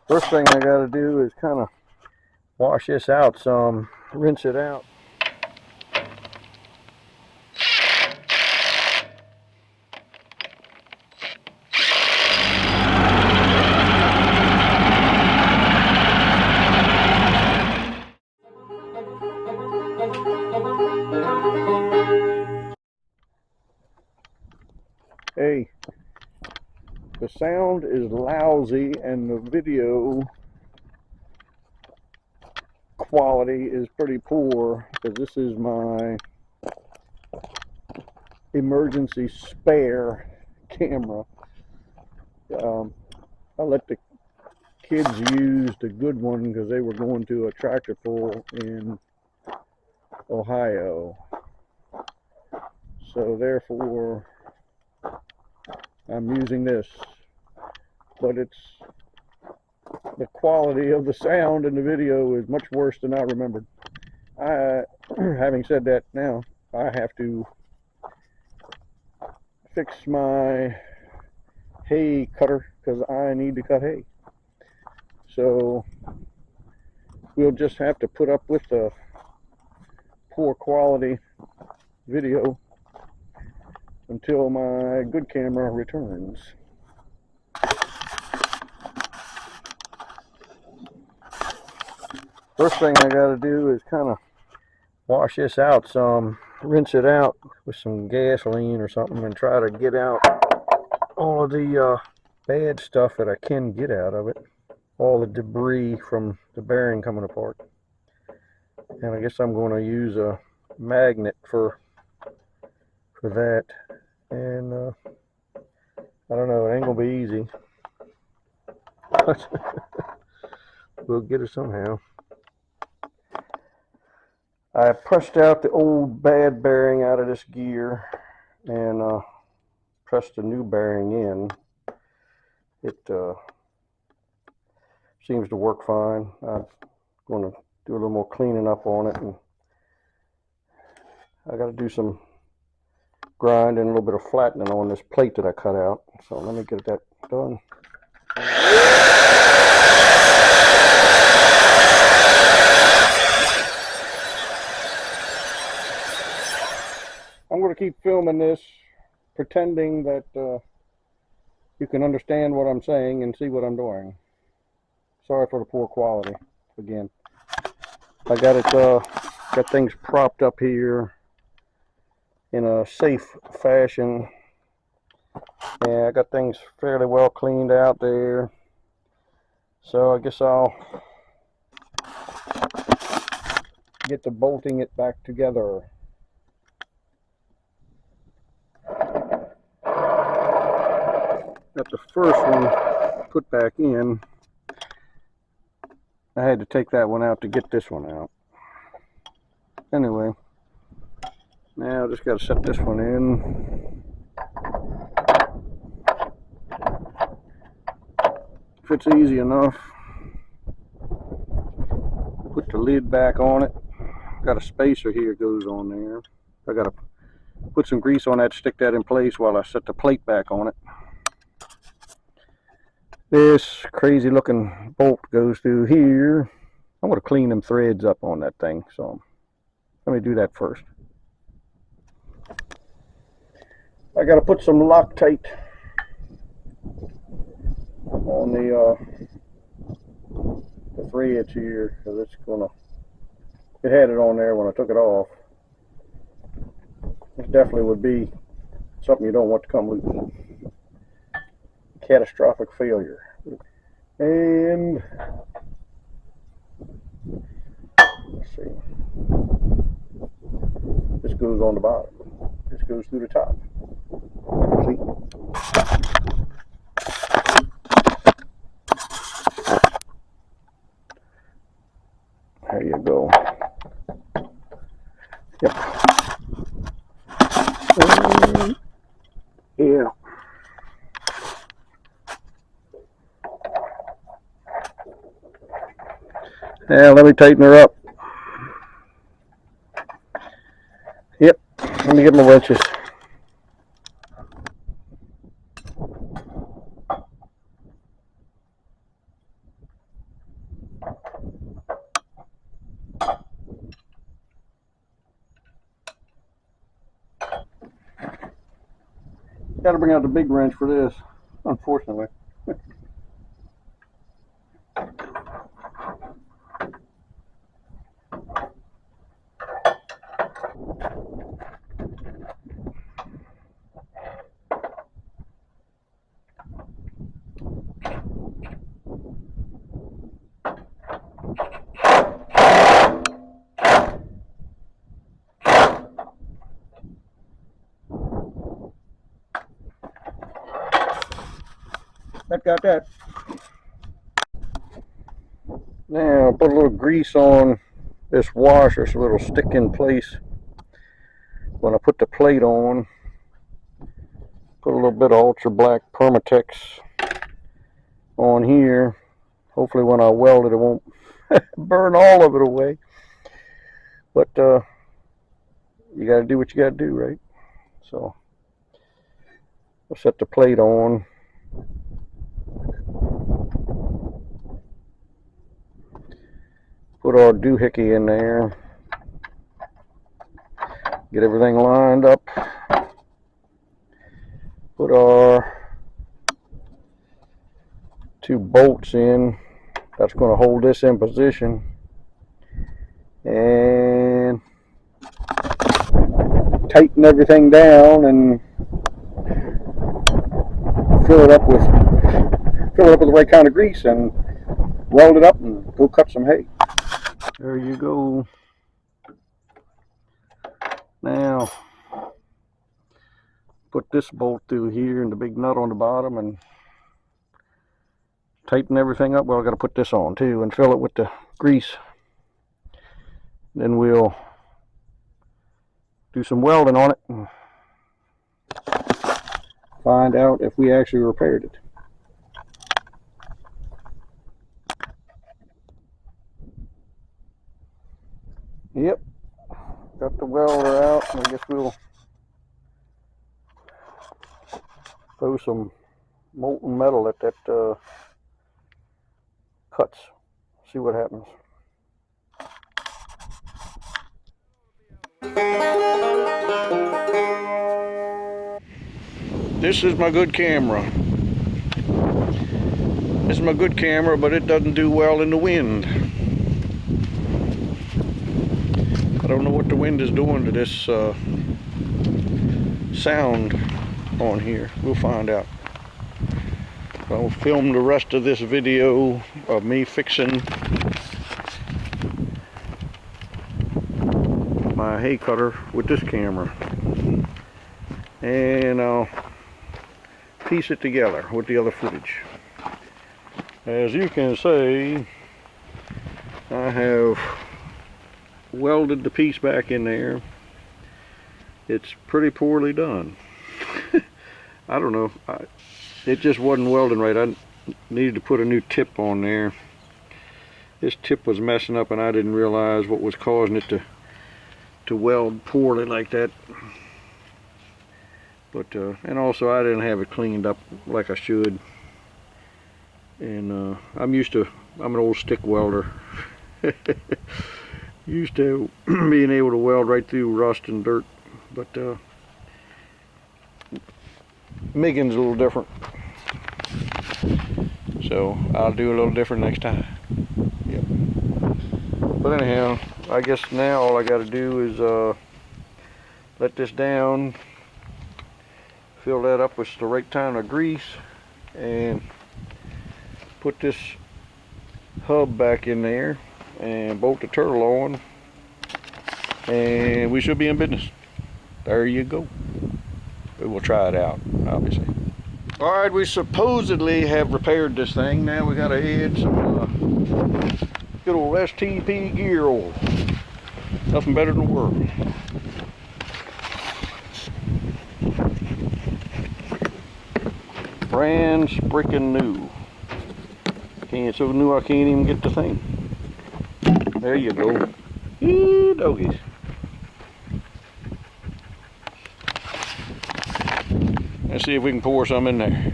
First thing I got to do is kind of wash this out some, rinse it out. Hey, the sound is lousy and the video quality is pretty poor because this is my emergency spare camera. I let the kids use the good one because they were going to a tractor pull in Ohio. So therefore, I'm using this, but the quality of the sound in the video is much worse than I remembered. Having said that, now I have to fix my hay cutter because I need to cut hay. So we'll just have to put up with the poor quality video until my good camera returns. First thing I got to do is kind of wash this out some, rinse it out with some gasoline or something, and try to get out all of the bad stuff that I can get out of it, all the debris from the bearing coming apart. And I guess I'm going to use a magnet for that. And I don't know, it ain't gonna be easy, but we'll get it somehow. I pressed out the old bad bearing out of this gear and pressed the new bearing in. It seems to work fine. I'm going to do a little more cleaning up on it, and I got to do some grinding, a little bit of flattening on this plate that I cut out. So let me get that done. I'm going to keep filming this, pretending that you can understand what I'm saying and see what I'm doing. Sorry for the poor quality again. I got it, got things propped up here in a safe fashion. Yeah, I got things fairly well cleaned out there. So I guess I'll get to bolting it back together. Got the first one put back in. I had to take that one out to get this one out. Anyway, now I just got to set this one in. Fits easy enough. Put the lid back on it. Got a spacer here goes on there. I got to put some grease on that to stick that in place while I set the plate back on it. This crazy looking bolt goes through here. I'm going to clean them threads up on that thing, so let me do that first. I got to put some Loctite on the threads here, because it had it on there when I took it off. This definitely would be something you don't want to come loose. Catastrophic failure. And let's see, this goes on the bottom, this goes through the top. See? There you go. Yep. Yeah. Now let me tighten her up. Yep. Let me get my wrenches. Got to bring out the big wrench for this, unfortunately. That got that. Now put a little grease on this washer so it'll stick in place. When I put the plate on, put a little bit of ultra black Permatex on here. Hopefully when I weld it, it won't burn all of it away. But you got to do what you got to do, right? So we'll set the plate on. Put our doohickey in there. Get everything lined up. Put our 2 bolts in. That's going to hold this in position. And tighten everything down and fill it up with the right kind of grease and weld it up and go cut some hay. There you go. Now put this bolt through here and the big nut on the bottom and tighten everything up. Well, I got to put this on too and fill it with the grease. Then we'll do some welding on it and find out if we actually repaired it. Yep, got the welder out. I guess we'll throw some molten metal at that cuts. See what happens. This is my good camera. This is my good camera, but it doesn't do well in the wind. I don't know what the wind is doing to this sound on here. We'll find out. I'll film the rest of this video of me fixing my hay cutter with this camera. And I'll piece it together with the other footage. As you can see, I have welded the piece back in there. It's pretty poorly done. I don't know, it just wasn't welding right. I needed to put a new tip on there. This tip was messing up and I didn't realize what was causing it to weld poorly like that. But and also I didn't have it cleaned up like I should. And I'm an old stick welder. Used to being able to weld right through rust and dirt, but MIGing's a little different. So I'll do a little different next time. Yep. But anyhow, I guess now all I got to do is let this down, fill that up with the right kind of grease, and put this hub back in there and bolt the turtle on, and we should be in business. There you go. We'll try it out, obviously. All right, we supposedly have repaired this thing. Now we got to add some good old STP gear oil. Nothing better in the world. Brand spricken new. So new I can't even get the thing. There you go. Eee, doggies. Let's see if we can pour some in there.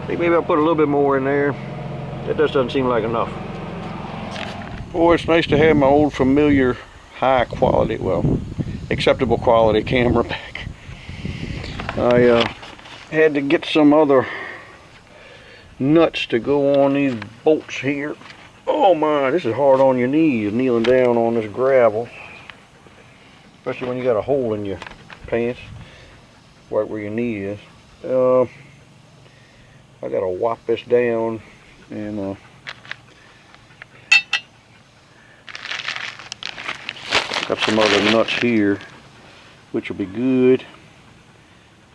They maybe I'll put a little bit more in there. That just doesn't seem like enough. Boy, it's nice to have my old familiar high quality, well, acceptable quality camera back. I had to get some other nuts to go on these bolts here. Oh my, this is hard on your knees, kneeling down on this gravel. Especially when you got a hole in your pants, right where your knee is. I gotta whop this down and got some other nuts here, which will be good.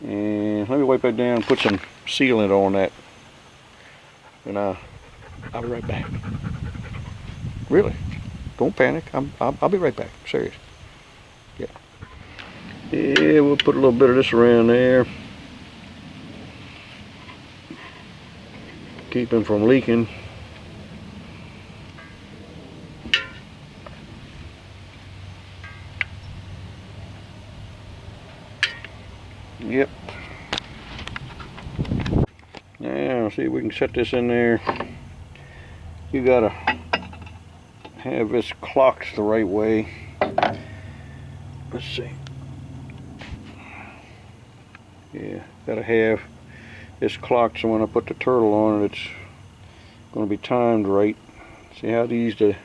And let me wipe that down and put some sealant on that. And I'll be right back. Really? Don't panic. I'll be right back. Serious. Yeah. Yeah, we'll put a little bit of this around there. Keep him from leaking. Yep. Now, see if we can set this in there. You gotta have this clocked the right way. Let's see. Yeah, gotta have this clocked so when I put the turtle on it, it's gonna be timed right. See how these, the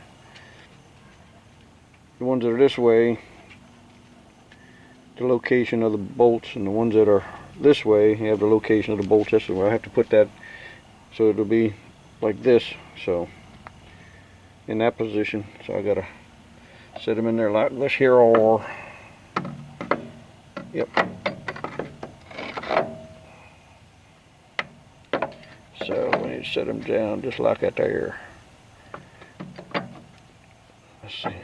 ones that are this way, the location of the bolts, and the ones that are this way have the location of the bolts this way. I have to put that so it'll be like this, so in that position. So I gotta set them in there like this here, or yep. So we need to set them down just like that there. Let's see.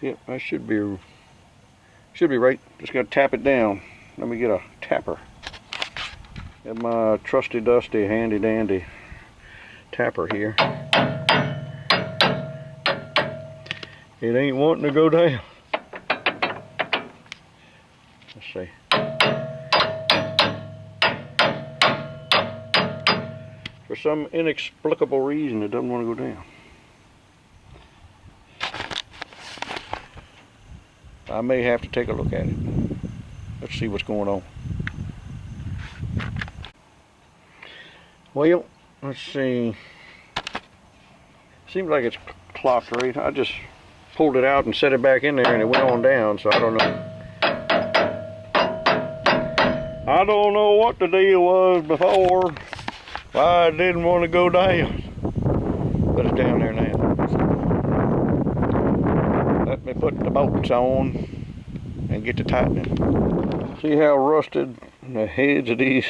Yep, I should be right. Just gotta tap it down. Let me get a tapper. Got my trusty dusty handy dandy tapper here. It ain't wanting to go down. Let's see. For some inexplicable reason, it doesn't want to go down. I may have to take a look at it. Let's see what's going on. Well, let's see. Seems like it's clocked right. I just pulled it out and set it back in there and it went on down, so I don't know. I don't know what the deal was before, why it didn't want to go down. But it's down there now. Let me put the bolts on and get to tightening. See how rusted the heads of these,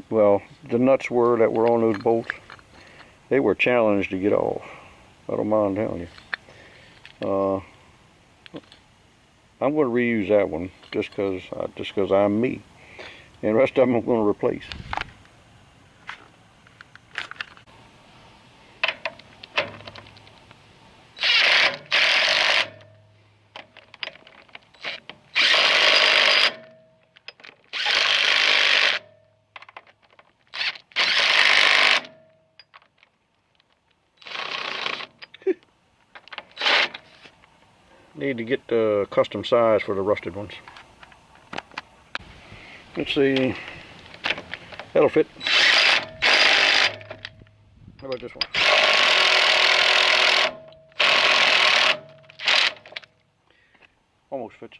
well, the nuts were that were on those bolts. They were challenged to get off. I don't mind telling you. I'm going to reuse that one just because I'm me. And the rest of them I'm going to replace. Need to get the custom size for the rusted ones. Let's see. That'll fit. How about this one? Almost fits.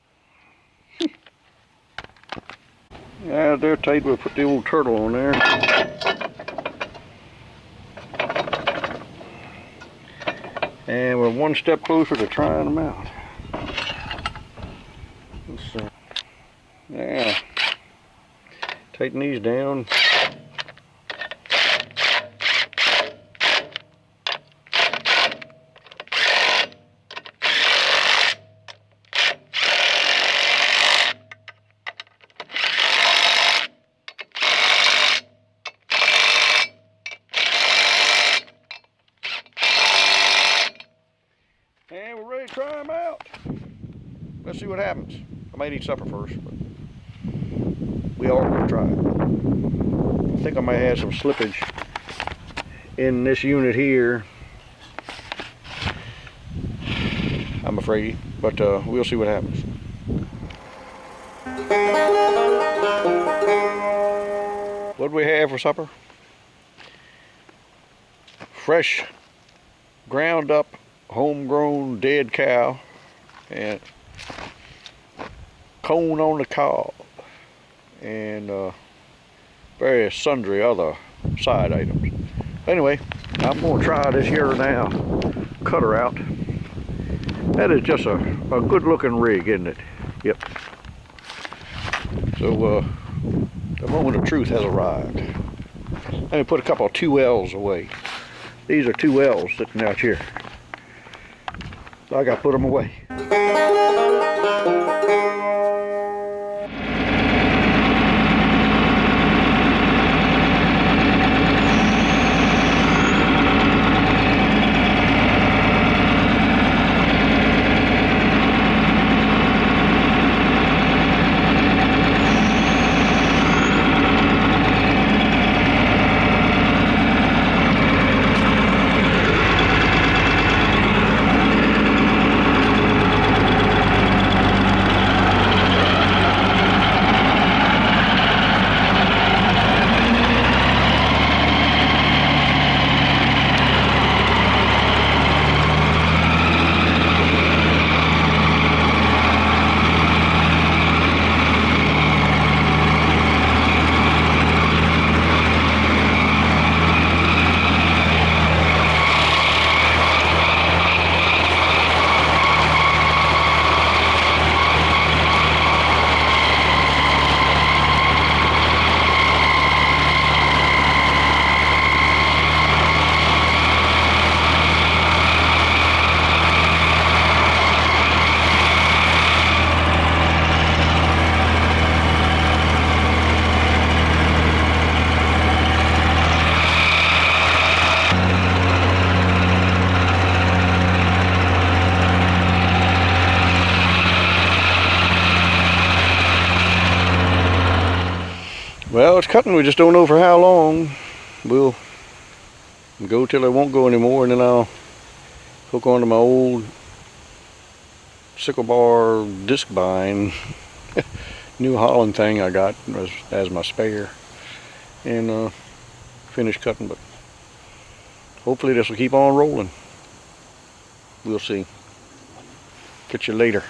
Yeah, they're tight. We'll put the old turtle on there. And we're one step closer to trying them out. Let's see. Yeah. Tighten these down. And we're ready to try them out. Let's see what happens. I might eat supper first, but we are going to try it. I think I might have some slippage in this unit here, I'm afraid, but we'll see what happens. What do we have for supper? Fresh, ground up, homegrown dead cow and cone on the cob and various sundry other side items. Anyway, I'm going to try this here now cutter out. That is just a good looking rig, isn't it? Yep. So the moment of truth has arrived. Let me put a couple of 2Ls away. These are 2Ls sitting out here. So I got to put them away. Well, it's cutting, we just don't know for how long. We'll go till it won't go anymore, and then I'll hook onto my old sickle bar Diskbine New Holland thing I got as my spare, and finish cutting. But hopefully this will keep on rolling. We'll see. Catch you later.